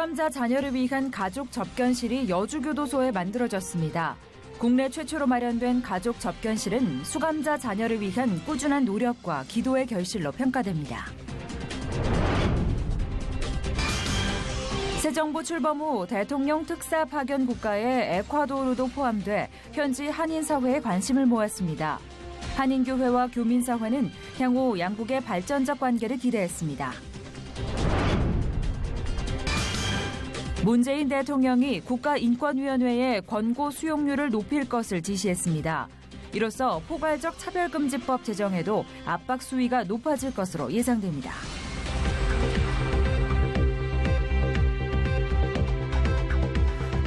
수감자 자녀를 위한 가족 접견실이 여주교도소에 만들어졌습니다. 국내 최초로 마련된 가족 접견실은 수감자 자녀를 위한 꾸준한 노력과 기도의 결실로 평가됩니다. 새 정부 출범 후 대통령 특사 파견 국가에 에콰도르도 포함돼 현지 한인 사회에 관심을 모았습니다. 한인교회와 교민사회는 향후 양국의 발전적 관계를 기대했습니다. 문재인 대통령이 국가인권위원회에 권고 수용률을 높일 것을 지시했습니다. 이로써 포괄적 차별금지법 제정에도 압박 수위가 높아질 것으로 예상됩니다.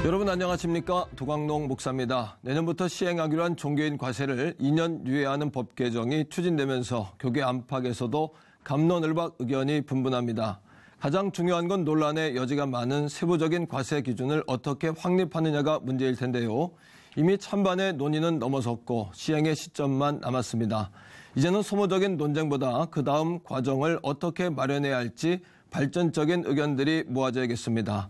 여러분 안녕하십니까? 도광농 목사입니다. 내년부터 시행하기로 한 종교인 과세를 2년 유예하는 법 개정이 추진되면서 교계 안팎에서도 갑론을박 의견이 분분합니다. 가장 중요한 건 논란의 여지가 많은 세부적인 과세 기준을 어떻게 확립하느냐가 문제일 텐데요. 이미 찬반의 논의는 넘어섰고 시행의 시점만 남았습니다. 이제는 소모적인 논쟁보다 그 다음 과정을 어떻게 마련해야 할지 발전적인 의견들이 모아져야겠습니다.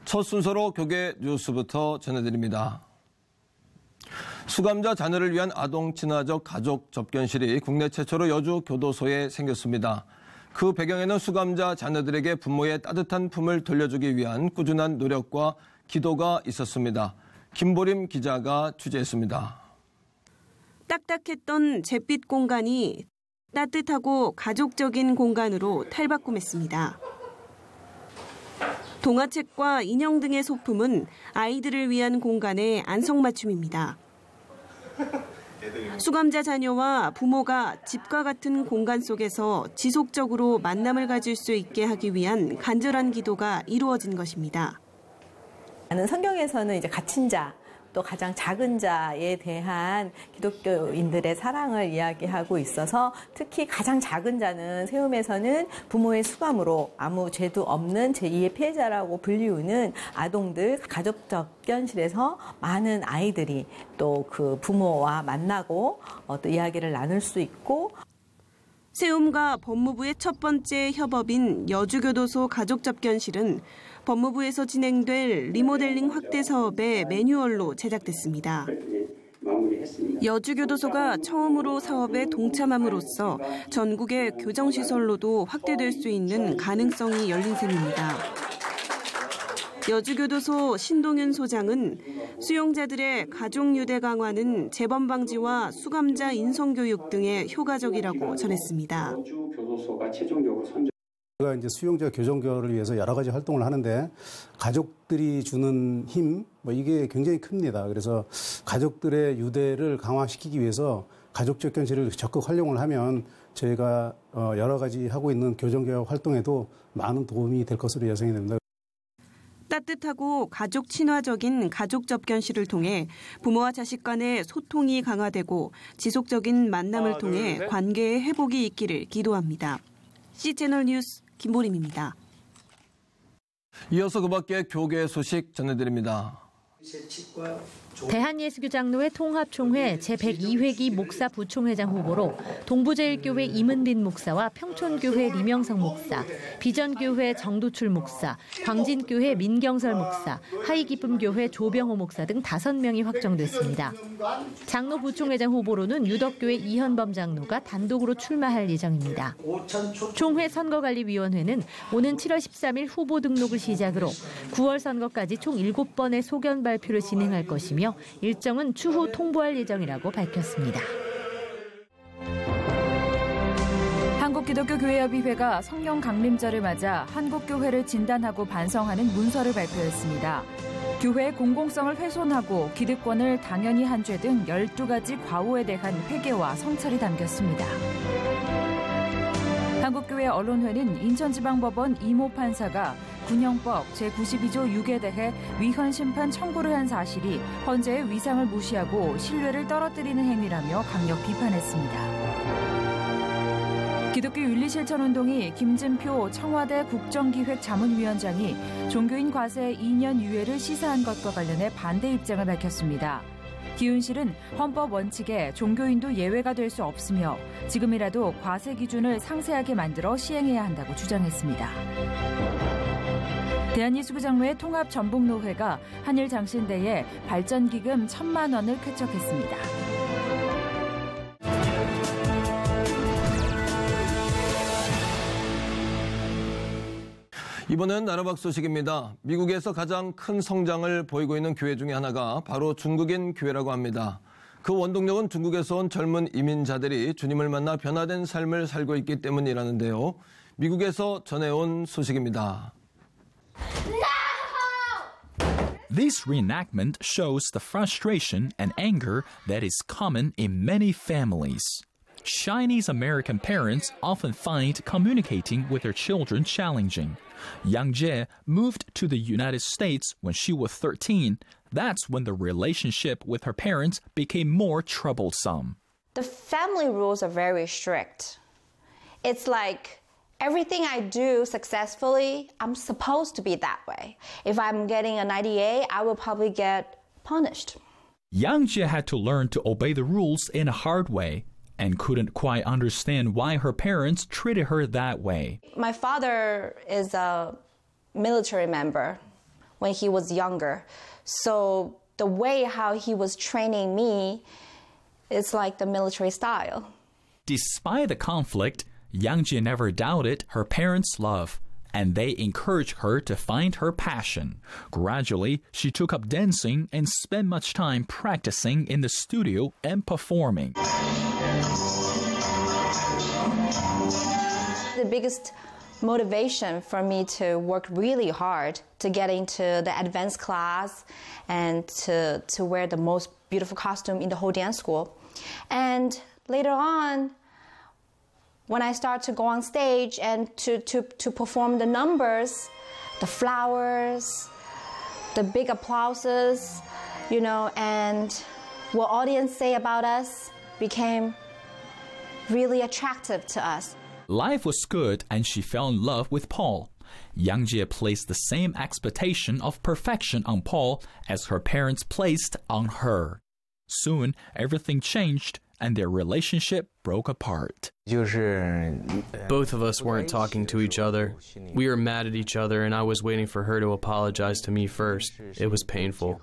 첫 순서로 교계 뉴스부터 전해드립니다. 수감자 자녀를 위한 아동 친화적 가족 접견실이 국내 최초로 여주 교도소에 생겼습니다. 그 배경에는 수감자 자녀들에게 부모의 따뜻한 품을 돌려주기 위한 꾸준한 노력과 기도가 있었습니다. 김보림 기자가 취재했습니다. 딱딱했던 잿빛 공간이 따뜻하고 가족적인 공간으로 탈바꿈했습니다. 동화책과 인형 등의 소품은 아이들을 위한 공간의 안성맞춤입니다. 수감자 자녀와 부모가 집과 같은 공간 속에서 지속적으로 만남을 가질 수 있게 하기 위한 간절한 기도가 이루어진 것입니다. 성경에서는 이제 갇힌 자, 또 가장 작은 자에 대한 기독교인들의 사랑을 이야기하고 있어서 특히 가장 작은 자는 세움에서는 부모의 수감으로 아무 죄도 없는 제2의 피해자라고 불리우는 아동들 가족 접견실에서 많은 아이들이 또 그 부모와 만나고 또 이야기를 나눌 수 있고 세움과 법무부의 첫 번째 협업인 여주교도소 가족접견실은 법무부에서 진행될 리모델링 확대 사업의 매뉴얼로 제작됐습니다. 여주교도소가 처음으로 사업에 동참함으로써 전국의 교정시설로도 확대될 수 있는 가능성이 열린 셈입니다. 여주교도소 신동윤 소장은 수용자들의 가족유대 강화는 재범 방지와 수감자 인성교육 등에 효과적이라고 전했습니다. 제가 이제 수용자 교정교를 위해서 여러 가지 활동을 하는데 가족들이 주는 힘, 이게 굉장히 큽니다. 그래서 가족들의 유대를 강화시키기 위해서 가족접견실을 적극 활용을 하면 저희가 여러 가지 하고 있는 교정교육 활동에도 많은 도움이 될 것으로 예상이 됩니다. 따뜻하고 가족 친화적인 가족 접견실을 통해 부모와 자식 간의 소통이 강화되고 지속적인 만남을 통해 관계의 회복이 있기를 기도합니다. C채널 뉴스 김보림입니다. 이어서 그 밖에 교계 소식 전해드립니다. 대한예수교장로회 통합총회 제102회기 목사 부총회장 후보로 동부제일교회 임은빈 목사와 평촌교회 리명성 목사, 비전교회 정도출 목사, 광진교회 민경설 목사, 하이기쁨교회 조병호 목사 등 5명이 확정됐습니다. 장로 부총회장 후보로는 유덕교회 이현범 장로가 단독으로 출마할 예정입니다. 총회 선거관리위원회는 오는 7월 13일 후보 등록을 시작으로 9월 선거까지 총 7번의 소견 발표를 진행할 것이며 일정은 추후 통보할 예정이라고 밝혔습니다. 한국기독교교회협의회가 성령 강림절을 맞아 한국교회를 진단하고 반성하는 문서를 발표했습니다. 교회의 공공성을 훼손하고 기득권을 당연히 한 죄 등 12가지 과오에 대한 회개와 성찰이 담겼습니다. 한국교회 언론회는 인천지방법원 이모 판사가 군형법 제92조 6에 대해 위헌 심판 청구를 한 사실이 헌재의 위상을 무시하고 신뢰를 떨어뜨리는 행위라며 강력 비판했습니다. 기독교윤리실천운동이 김진표 청와대 국정기획자문위원장이 종교인 과세 2년 유예를 시사한 것과 관련해 반대 입장을 밝혔습니다. 기윤실은 헌법 원칙에 종교인도 예외가 될 수 없으며 지금이라도 과세 기준을 상세하게 만들어 시행해야 한다고 주장했습니다. 대한이수구장로회 통합전북노회가 한일 장신대에 발전기금 1,000만 원을 쾌척했습니다. 이번엔 나라밖 소식입니다. 미국에서 가장 큰 성장을 보이고 있는 교회 중에 하나가 바로 중국인 교회라고 합니다. 그 원동력은 중국에서 온 젊은 이민자들이 주님을 만나 변화된 삶을 살고 있기 때문이라는데요. 미국에서 전해온 소식입니다. This reenactment shows the frustration and anger that is common in many families. Chinese American parents often find communicating with their children challenging. Yang Jie moved to the United States when she was 13. That's when the relationship with her parents became more troublesome. The family rules are very strict. It's like everything I do successfully, I'm supposed to be that way. If I'm getting a 98, I will probably get punished. Yang Jie had to learn to obey the rules in a hard way and couldn't quite understand why her parents treated her that way. My father is a military member when he was younger. So the way how he was training me is like the military style. Despite the conflict, Yang Jie never doubted her parents' love, and they encouraged her to find her passion. Gradually, she took up dancing and spent much time practicing in the studio and performing. The biggest motivation for me to work really hard to get into the advanced class and to wear the most beautiful costume in the whole dance school. And later on, when I start to go on stage and to perform the numbers, the flowers, the big applauses, and what audience say about us became really attractive to us. Life was good and she fell in love with Paul. Yang Jie placed the same expectation of perfection on Paul as her parents placed on her. Soon, everything changed and their relationship broke apart. Both of us weren't talking to each other. We were mad at each other and I was waiting for her to apologize to me first. It was painful.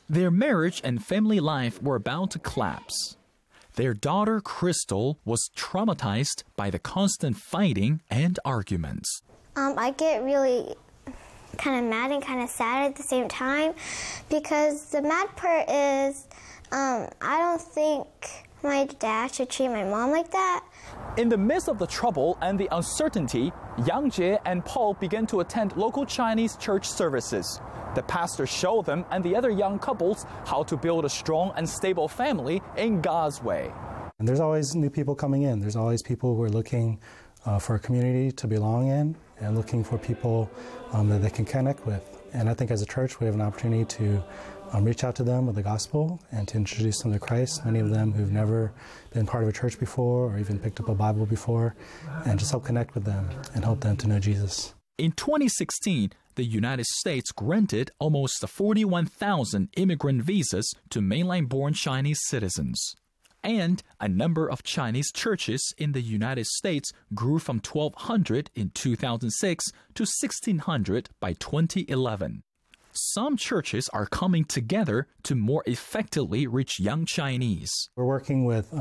Their marriage and family life were about to collapse. Their daughter, Crystal, was traumatized by the constant fighting and arguments. I get really kind of mad and kind of sad at the same time because the mad part is I don't think my dad should treat my mom like that. In the midst of the trouble and the uncertainty, Yang Jie and Paul began to attend local Chinese church services. The pastor showed them and the other young couples how to build a strong and stable family in God's way. And there's always new people coming in. There's always people who are looking for a community to belong in and looking for people that they can connect with. And I think as a church, we have an opportunity to reach out to them with the gospel and to introduce them to Christ, many of them who've never been part of a church before or even picked up a Bible before, and just help connect with them and help them to know Jesus. In 2016, the United States granted almost 41,000 immigrant visas to mainland-born Chinese citizens. And a number of Chinese churches in the United States grew from 1,200 in 2006 to 1,600 by 2011. Some churches are coming together to more effectively reach young Chinese. We're working with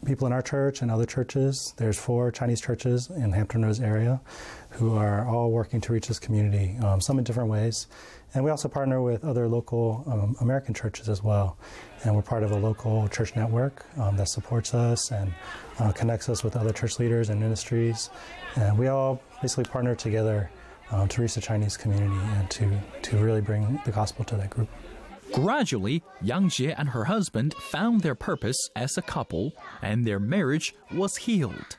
people in our church and other churches. There's 4 Chinese churches in Hampton Roads area who are all working to reach this community, some in different ways. And we also partner with other local American churches as well. And we're part of a local church network that supports us and connects us with other church leaders and ministries. And we all basically partner together to reach the Chinese community and to really bring the gospel to that group. Gradually, Yang Jie and her husband found their purpose as a couple, and their marriage was healed.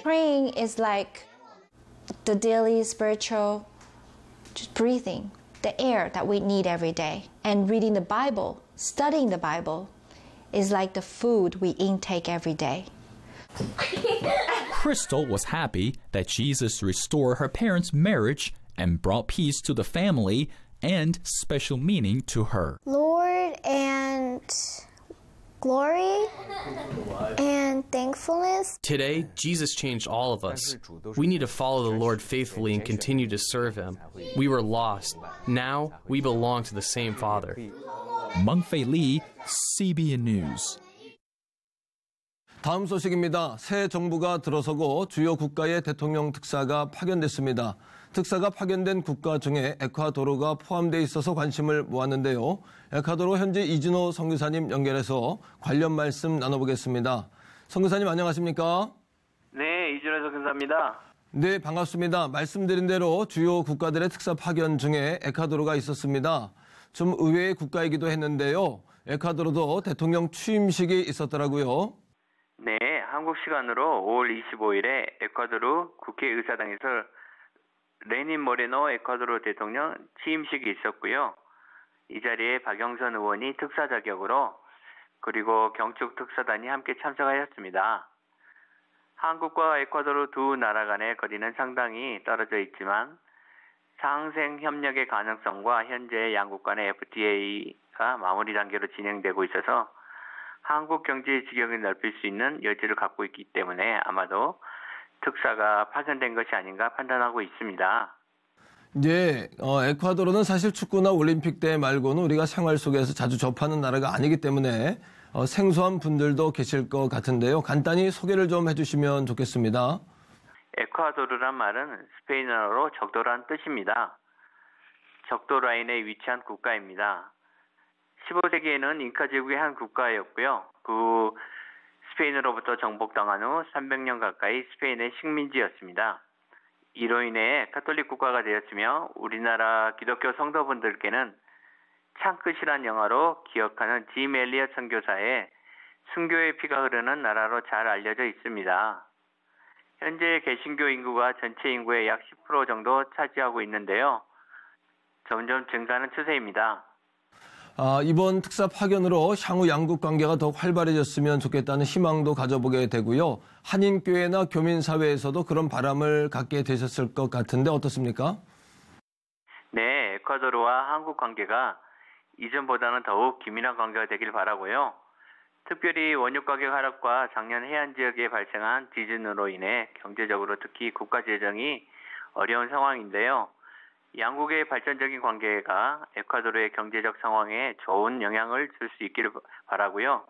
Praying is like the daily spiritual just breathing, the air that we need every day. And reading the Bible, studying the Bible, is like the food we intake every day. Crystal was happy that Jesus restored her parents' marriage and brought peace to the family and special meaning to her. Lord and glory and thankfulness. Today, Jesus changed all of us. We need to follow the Lord faithfully and continue to serve Him. We were lost. Now, we belong to the same Father. Meng-Fei Lee, CBN News. 다음 소식입니다. 새 정부가 들어서고 주요 국가의 대통령 특사가 파견됐습니다. 특사가 파견된 국가 중에 에콰도르가 포함되어 있어서 관심을 모았는데요. 에콰도르 현지 이진호 선교사님 연결해서 관련 말씀 나눠보겠습니다. 선교사님 안녕하십니까? 네, 이진호 선교사입니다. 네, 반갑습니다. 말씀드린 대로 주요 국가들의 특사 파견 중에 에콰도르가 있었습니다. 좀 의외의 국가이기도 했는데요. 에콰도르도 대통령 취임식이 있었더라고요. 네, 한국 시간으로 5월 25일에 에콰도르 국회의사당에서 레닌 모레노 에콰도르 대통령 취임식이 있었고요. 이 자리에 박영선 의원이 특사 자격으로 그리고 경축 특사단이 함께 참석하였습니다. 한국과 에콰도르 두 나라 간의 거리는 상당히 떨어져 있지만 상생 협력의 가능성과 현재 양국 간의 FTA가 마무리 단계로 진행되고 있어서 한국 경제의 지경을 넓힐 수 있는 여지를 갖고 있기 때문에 아마도 특사가 파견된 것이 아닌가 판단하고 있습니다. 네, 에콰도르는 사실 축구나 올림픽 때 말고는 우리가 생활 속에서 자주 접하는 나라가 아니기 때문에 생소한 분들도 계실 것 같은데요. 간단히 소개를 좀 해주시면 좋겠습니다. 에콰도르란 말은 스페인어로 적도란 뜻입니다. 적도 라인에 위치한 국가입니다. 15세기에는 잉카 제국의 한 국가였고요. 그 스페인으로부터 정복당한 후 300년 가까이 스페인의 식민지였습니다. 이로 인해 가톨릭 국가가 되었으며 우리나라 기독교 성도분들께는 창끝이란 영화로 기억하는 짐 엘리엇 선교사의 순교의 피가 흐르는 나라로 잘 알려져 있습니다. 현재 개신교 인구가 전체 인구의 약 10% 정도 차지하고 있는데요. 점점 증가하는 추세입니다. 이번 특사 파견으로 향후 양국 관계가 더욱 활발해졌으면 좋겠다는 희망도 가져보게 되고요. 한인교회나 교민사회에서도 그런 바람을 갖게 되셨을 것 같은데 어떻습니까? 네, 에콰도르와 한국 관계가 이전보다는 더욱 긴밀한 관계가 되길 바라고요. 특별히 원유 가격 하락과 작년 해안 지역에 발생한 지진으로 인해 경제적으로 특히 국가 재정이 어려운 상황인데요. 양국의 발전적인 관계가 에콰도르의 경제적 상황에 좋은 영향을 줄 수 있기를 바라고요.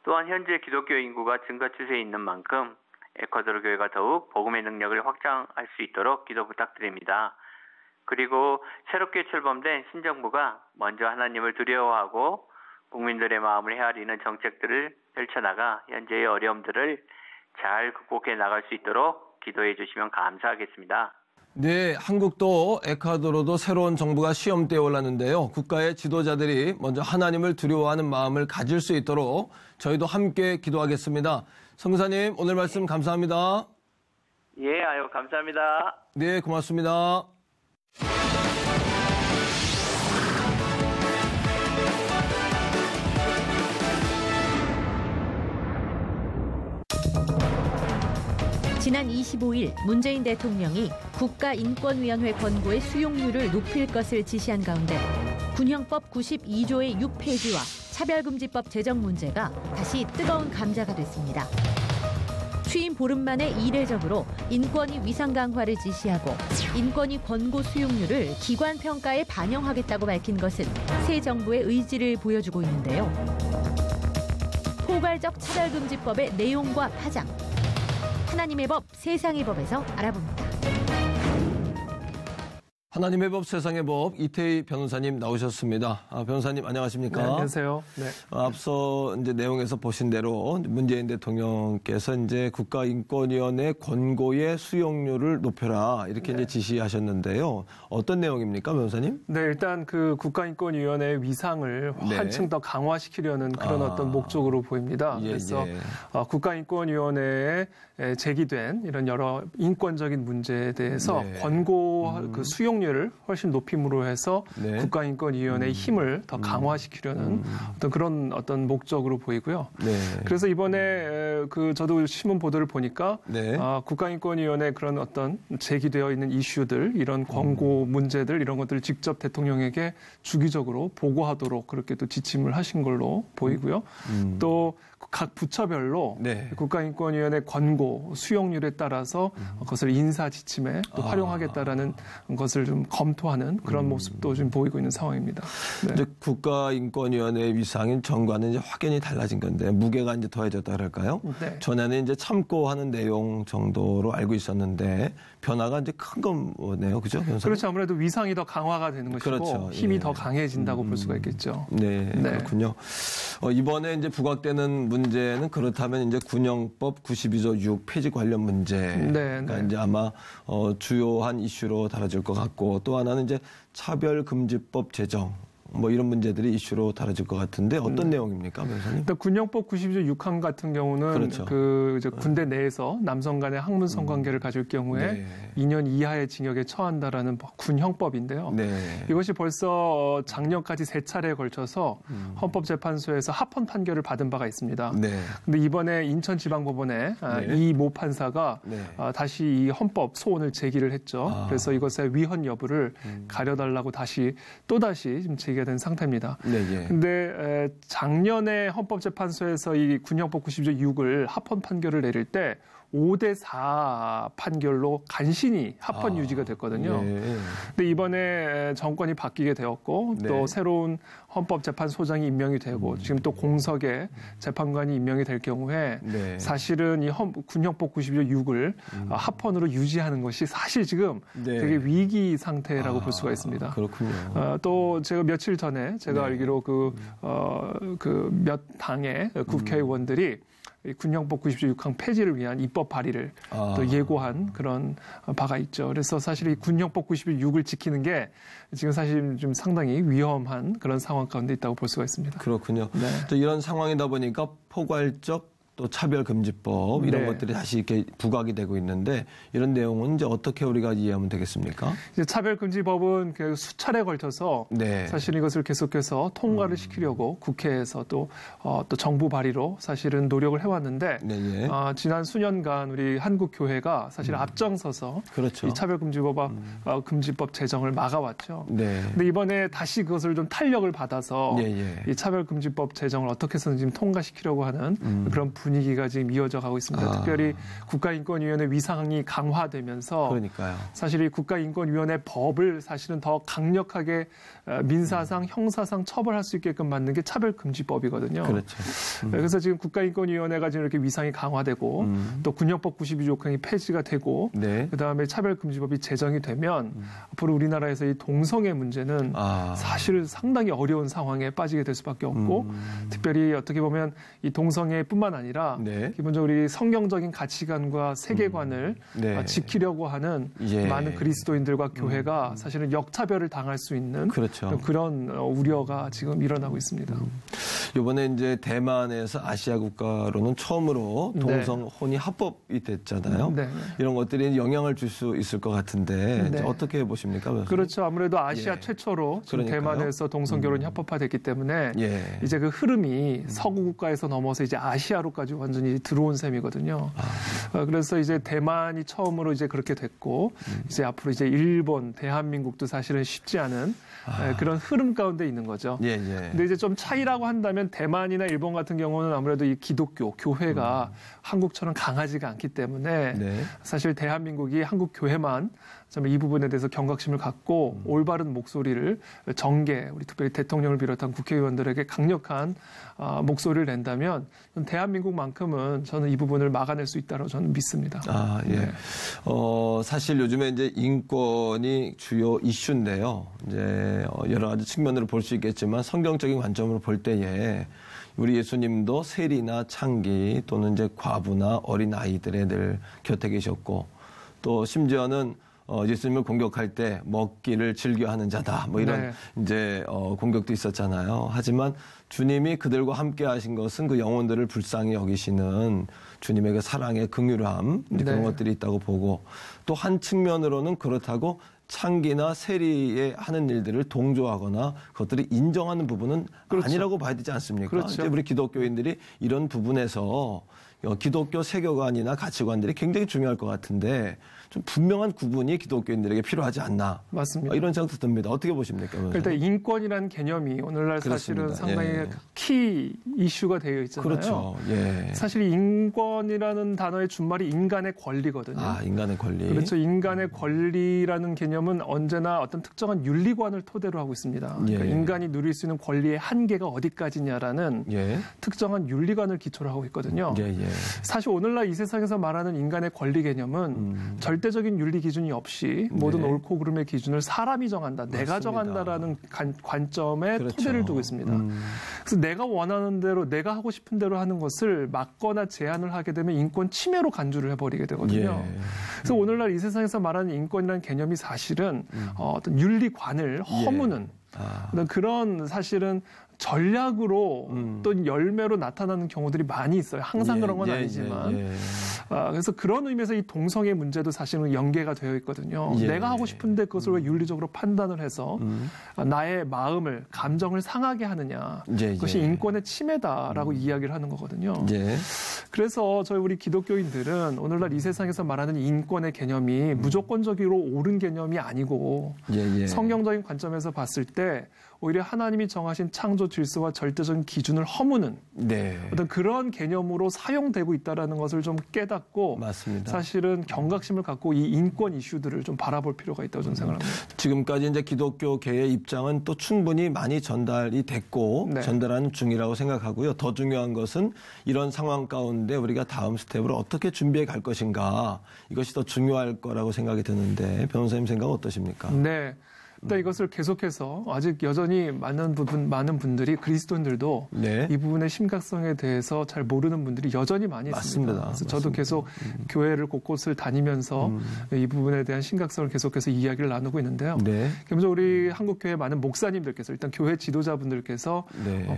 또한 현재 기독교 인구가 증가 추세에 있는 만큼 에콰도르 교회가 더욱 복음의 능력을 확장할 수 있도록 기도 부탁드립니다. 그리고 새롭게 출범된 신정부가 먼저 하나님을 두려워하고 국민들의 마음을 헤아리는 정책들을 펼쳐나가 현재의 어려움들을 잘 극복해 나갈 수 있도록 기도해 주시면 감사하겠습니다. 네, 한국도 에콰도르도 새로운 정부가 시험대에 올랐는데요. 국가의 지도자들이 먼저 하나님을 두려워하는 마음을 가질 수 있도록 저희도 함께 기도하겠습니다. 선교사님, 오늘 말씀 감사합니다. 예, 감사합니다. 네, 고맙습니다. 지난 25일 문재인 대통령이 국가인권위원회 권고의 수용률을 높일 것을 지시한 가운데 군형법 92조의 6폐지와 차별금지법 제정 문제가 다시 뜨거운 감자가 됐습니다. 취임 보름 만에 이례적으로 인권위 위상 강화를 지시하고 인권위 권고 수용률을 기관 평가에 반영하겠다고 밝힌 것은 새 정부의 의지를 보여주고 있는데요. 포괄적 차별금지법의 내용과 파장, 하나님의 법, 세상의 법에서 알아봅니다. 하나님의 법, 세상의 법, 이태희 변호사님 나오셨습니다. 변호사님 안녕하십니까? 네, 안녕하세요. 네. 앞서 이제 내용에서 보신 대로 문재인 대통령께서 이제 국가인권위원회 권고의 수용률을 높여라 이렇게 이제 지시하셨는데요. 어떤 내용입니까, 변호사님? 네, 일단 그 국가인권위원회의 위상을 한층 더 강화시키려는 그런 어떤 목적으로 보입니다. 그래서 국가인권위원회에 제기된 이런 여러 인권적인 문제에 대해서 권고 그 수용률 수용률을 훨씬 높임으로 해서 네. 국가인권위원회의 힘을 더 강화시키려는 그런 목적으로 보이고요. 네. 그래서 이번에 저도 신문 보도를 보니까 네. 국가인권위원회 그런 어떤 제기되어 있는 이슈들, 이런 권고 문제들 이런 것들을 직접 대통령에게 주기적으로 보고하도록 그렇게 또 지침을 하신 걸로 보이고요. 또 각 부처별로 네. 국가인권위원회 권고 수용률에 따라서 그것을 인사 지침에 또 활용하겠다라는 것을 좀 검토하는 그런 모습도 좀 보이고 있는 상황입니다. 네. 이제 국가인권위원회 위상인 전과는 이제 확연히 달라진 건데 무게가 이제 더해졌다 그럴까요? 네. 전에는 이제 참고하는 내용 정도로 알고 있었는데 변화가 이제 큰 거네요, 그죠? 변호사님? 그렇죠. 아무래도 위상이 더 강화가 되는 것이고 그렇죠. 힘이 예. 더 강해진다고 볼 수가 있겠죠. 네, 네. 그렇군요. 이번에 이제 부각되는 문제는 그렇다면 이제 군형법 92조 6 폐지 관련 문제가 네. 이제 아마 주요한 이슈로 다뤄질 것 같고 또 하나는 이제 차별금지법 제정. 뭐 이런 문제들이 이슈로 다뤄질 것 같은데 어떤 내용입니까, 변호사님? 일단 군형법 92조 6항 같은 경우는 그렇죠. 이제 군대 내에서 남성 간의 학문 성관계를 가질 경우에 2년 이하의 징역에 처한다라는 군형법인데요. 네. 이것이 벌써 작년까지 3차례에 걸쳐서 헌법재판소에서 합헌 판결을 받은 바가 있습니다. 네. 근데 이번에 인천지방법원에 이 모 판사가 다시 이 헌법 소원을 제기를 했죠. 그래서 이것의 위헌 여부를 가려달라고 또다시 지금 제기가 된 상태입니다. 근데 작년에 헌법재판소에서 이 군형법 92조 6을 합헌 판결을 내릴 때 5대4 판결로 간신히 합헌 유지가 됐거든요. 근데 이번에 정권이 바뀌게 되었고 또 새로운 헌법재판소장이 임명이 되고 지금 또 공석의 재판관이 임명이 될 경우에 사실은 이 군형법 92조 6을 합헌으로 유지하는 것이 사실 지금 되게 위기 상태라고 볼 수가 있습니다. 그렇군요. 또 제가 며칠 전에 제가 알기로 몇 당의 국회의원들이 군형법 92조 6항 폐지를 위한 입법 발의를 또 예고한 그런 바가 있죠. 그래서 사실 이 군형법 92조 6을 지키는 게 지금 사실 좀 상당히 위험한 그런 상황 가운데 있다고 볼 수가 있습니다. 그렇군요. 또 이런 상황이다 보니까 포괄적 또 차별금지법 이런 것들이 다시 이렇게 부각이 되고 있는데 이런 내용은 이제 어떻게 우리가 이해하면 되겠습니까? 이제 차별금지법은 수차례 걸쳐서 사실 이것을 계속해서 통과를 시키려고 국회에서 또 정부 발의로 사실은 노력을 해왔는데 지난 수년간 우리 한국교회가 사실 앞장서서 이 차별금지법 제정을 막아왔죠. 근데 이번에 다시 그것을 좀 탄력을 받아서 이 차별금지법 제정을 어떻게 해서든 지금 통과시키려고 하는 그런 분위기가 지금 이어져 가고 있습니다. 특별히 국가인권위원회 위상이 강화되면서 사실 이 국가인권위원회 법을 사실은 더 강력하게 민사상, 형사상 처벌할 수 있게끔 만든 게 차별금지법이거든요. 그래서 지금 국가인권위원회가 지금 이렇게 위상이 강화되고 또 군형법 92조 6항이 폐지가 되고 그다음에 차별금지법이 제정이 되면 앞으로 우리나라에서 이 동성애 문제는 사실 상당히 어려운 상황에 빠지게 될 수밖에 없고 특별히 어떻게 보면 이 동성애뿐만 아니라 기본적으로 우리 성경적인 가치관과 세계관을 지키려고 하는 많은 그리스도인들과 교회가 사실은 역차별을 당할 수 있는 그런 우려가 지금 일어나고 있습니다. 이번에 이제 대만에서 아시아 국가로는 처음으로 동성 혼이 합법이 됐잖아요. 이런 것들이 영향을 줄 수 있을 것 같은데 어떻게 보십니까? 그렇죠. 아무래도 아시아 최초로 지금 대만에서 동성 결혼이 합법화됐기 때문에 이제 그 흐름이 서구 국가에서 넘어서 이제 아시아로까지 완전히 들어온 셈이거든요. 그래서 이제 대만이 처음으로 이제 그렇게 됐고 이제 앞으로 이제 일본, 대한민국도 사실은 쉽지 않은 그런 흐름 가운데 있는 거죠. 근데 이제 좀 차이라고 한다면 대만이나 일본 같은 경우는 아무래도 이 기독교 교회가 한국처럼 강하지가 않기 때문에 사실 대한민국이 한국 교회만 이 부분에 대해서 경각심을 갖고 올바른 목소리를 정계, 우리 특별히 대통령을 비롯한 국회의원들에게 강력한 목소리를 낸다면 대한민국만큼은 저는 이 부분을 막아낼 수 있다고 저는 믿습니다. 사실 요즘에 이제 인권이 주요 이슈인데요. 이제 여러 가지 측면으로 볼 수 있겠지만 성경적인 관점으로 볼 때에 우리 예수님도 세리나 창기 또는 이제 과부나 어린 아이들의 늘 곁에 계셨고 또 심지어는 예수님을 공격할 때 먹기를 즐겨하는 자다. 뭐 이런 이제 공격도 있었잖아요. 하지만 주님이 그들과 함께 하신 것은 그 영혼들을 불쌍히 여기시는 주님의 그 사랑의 긍휼함 그런 것들이 있다고 보고 또 한 측면으로는 그렇다고 창기나 세리에 하는 일들을 동조하거나 그것들을 인정하는 부분은 그렇죠. 아니라고 봐야 되지 않습니까? 그렇죠. 이제 우리 기독교인들이 이런 부분에서 기독교 세계관이나 가치관들이 굉장히 중요할 것 같은데 좀 분명한 구분이 기독교인들에게 필요하지 않나. 맞습니다. 이런 생각도 듭니다. 어떻게 보십니까? 일단 인권이라는 개념이 오늘날 그렇습니다. 사실은 상당히 예. 키 이슈가 되어 있잖아요. 그렇죠. 예. 사실 인권이라는 단어의 준말이 인간의 권리거든요. 아, 인간의 권리. 그렇죠. 인간의 권리라는 개념은 언제나 어떤 특정한 윤리관을 토대로 하고 있습니다. 예. 그러니까 인간이 누릴 수 있는 권리의 한계가 어디까지냐라는 예. 특정한 윤리관을 기초로 하고 있거든요. 예, 예. 사실 오늘날 이 세상에서 말하는 인간의 권리 개념은 절대적인 윤리 기준이 없이 모든 네. 옳고 그름의 기준을 사람이 정한다, 맞습니다. 내가 정한다라는 관점에 그렇죠. 토대를 두고 있습니다. 그래서 내가 원하는 대로, 내가 하고 싶은 대로 하는 것을 막거나 제한을 하게 되면 인권 침해로 간주를 해버리게 되거든요. 예. 그래서 오늘날 이 세상에서 말하는 인권이라는 개념이 사실은 어떤 윤리관을 허무는 그런 사실은 전략으로 또 열매로 나타나는 경우들이 많이 있어요. 항상 그런 건 아니지만. 그래서 그런 의미에서 이 동성애 문제도 사실은 연계가 되어 있거든요. 내가 하고 싶은데 그것을 왜 윤리적으로 판단을 해서 나의 마음을, 감정을 상하게 하느냐. 그것이 인권의 침해다라고 이야기를 하는 거거든요. 그래서 저희 우리 기독교인들은 오늘날 이 세상에서 말하는 인권의 개념이 무조건적으로 옳은 개념이 아니고 성경적인 관점에서 봤을 때 오히려 하나님이 정하신 창조 질서와 절대적인 기준을 허무는 어떤 그런 개념으로 사용되고 있다는 것을 좀 깨닫고 맞습니다. 사실은 경각심을 갖고 이 인권 이슈들을 좀 바라볼 필요가 있다고 저는 생각합니다. 지금까지 이제 기독교계의 입장은 또 충분히 많이 전달이 됐고 전달하는 중이라고 생각하고요. 더 중요한 것은 이런 상황 가운데 우리가 다음 스텝으로 어떻게 준비해 갈 것인가 이것이 더 중요할 거라고 생각이 드는데 변호사님 생각은 어떠십니까? 네. 일단 이것을 계속해서 아직 여전히 많은 분들이 그리스도인들도 이 부분의 심각성에 대해서 잘 모르는 분들이 여전히 많이 있습니다. 그래서 맞습니다. 저도 계속 교회를 곳곳을 다니면서 이 부분에 대한 심각성을 계속해서 이야기를 나누고 있는데요. 먼저 우리 한국교회 많은 목사님들께서 일단 교회 지도자분들께서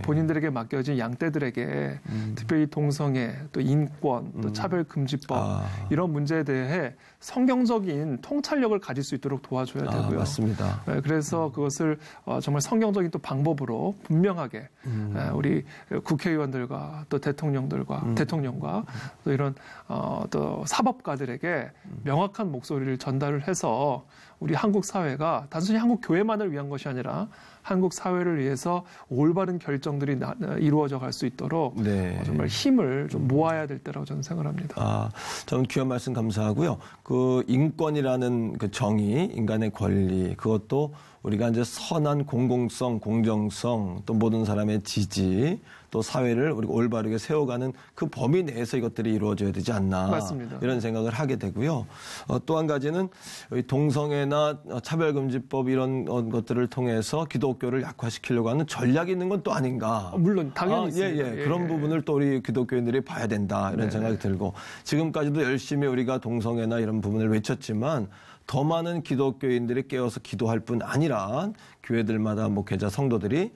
본인들에게 맡겨진 양떼들에게 특별히 동성애, 또 인권, 또 차별금지법 이런 문제에 대해 성경적인 통찰력을 가질 수 있도록 도와줘야 되고요. 맞습니다. 그래서 그것을 정말 성경적인 또 방법으로 분명하게 우리 국회의원들과 또 대통령과 또 이런 또 사법가들에게 명확한 목소리를 전달을 해서 우리 한국 사회가 단순히 한국 교회만을 위한 것이 아니라 한국 사회를 위해서 올바른 결정들이 이루어져 갈 수 있도록 정말 힘을 좀 모아야 될 때라고 저는 생각합니다. 저는 귀한 말씀 감사하고요. 그 인권이라는 그 정의, 인간의 권리, 그것도 우리가 이제 선한 공공성, 공정성, 또 모든 사람의 지지, 또 사회를 우리가 올바르게 세워가는 그 범위 내에서 이것들이 이루어져야 되지 않나. 맞습니다. 이런 생각을 하게 되고요. 또 한 가지는 동성애나 차별금지법 이런 것들을 통해서 기독교를 약화시키려고 하는 전략이 있는 건 또 아닌가. 물론 당연히 있습니다. 그런 부분을 또 우리 기독교인들이 봐야 된다. 이런 생각이 들고 지금까지도 열심히 우리가 동성애나 이런 부분을 외쳤지만 더 많은 기독교인들이 깨어서 기도할 뿐 아니라 교회들마다 목회자 성도들이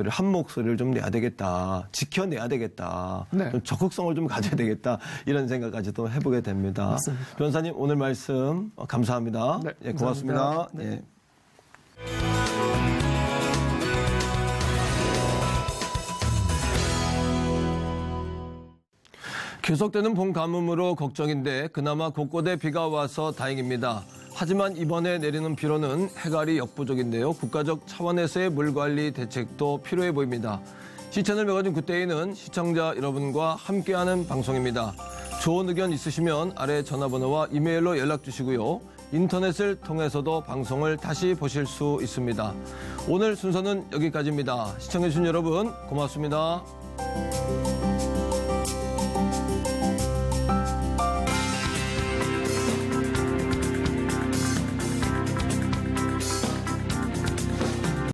한 목소리를 좀 내야 되겠다. 지켜내야 되겠다. 좀 적극성을 좀 가져야 되겠다. 이런 생각까지도 해보게 됩니다. 맞습니다. 변호사님 오늘 말씀 감사합니다. 고맙습니다. 계속되는 봄 가뭄으로 걱정인데 그나마 곳곳에 비가 와서 다행입니다. 하지만 이번에 내리는 비로는 해갈이 역부족인데요. 국가적 차원에서의 물관리 대책도 필요해 보입니다. 시천을 메워준 굿데이는 시청자 여러분과 함께하는 방송입니다. 좋은 의견 있으시면 아래 전화번호와 이메일로 연락 주시고요. 인터넷을 통해서도 방송을 다시 보실 수 있습니다. 오늘 순서는 여기까지입니다. 시청해주신 여러분 고맙습니다.